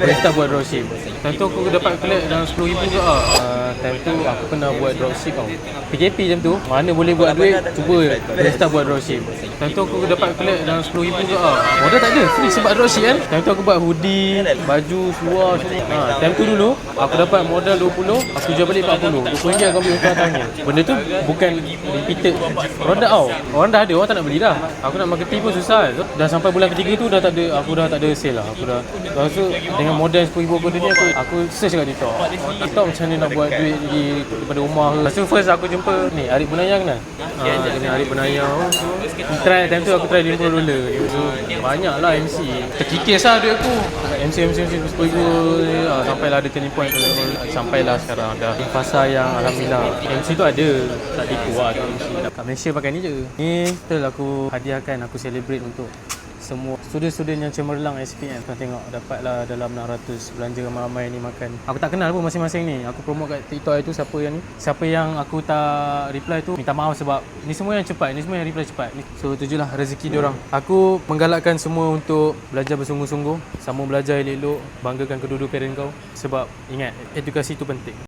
Boleh start buat dropship. Time tu aku dapat collect dalam 10,000 ke lah. Time tu aku pernah buat dropship tau. PKP time tu, mana boleh buat duit, cuba boleh start buat dropship. Time tu aku dapat collect dalam 10,000 ke lah. Modal tak ada, free sebab dropship kan. Time tu aku buat hoodie, baju, seluar semua. Time tu dulu, aku dapat modal 20, aku jual balik 40. RM20 aku ambil untung atasnya. Benda tu bukan repeated product tau. Orang dah ada, orang tak nak beli dah. Aku nak marketing pun susah. Dah sampai bulan ketiga tu dah tak ada, aku dah tak ada sale lah. Aku dah lepas tu dengan modal 10,000 benda ni aku search kat TikTok. TikTok macam mana nak buat duit daripada rumah ke. Lepas tu first aku jumpa ni Arif Benayang kan. Dengan Arif Benayang. Try time tu aku try $50. So banyak lah MC. Terkikis lah duit aku. MC 10,000 sampailah ada turning point tu. Sampailah sekarang dah di fasa yang alhamdulillah MC tu ada. Tak tipu lah tu MC. Kat Malaysia pakai ni je. Ni betul aku hadiahkan, aku celebrate untuk semua student-student yang cemerlang SPM. Kau tengok dapatlah dalam 600 belanja ramai-ramai ni makan. Aku tak kenal pun masing-masing ni. Aku promote kat TikTok itu siapa yang ni. Siapa yang aku tak reply tu minta maaf sebab ni semua yang cepat, ni semua yang reply cepat. So tu je lah rezeki diorang. Aku menggalakkan semua untuk belajar bersungguh-sungguh, sama belajar elok-elok, banggakan kedua-dua parent kau sebab ingat edukasi tu penting.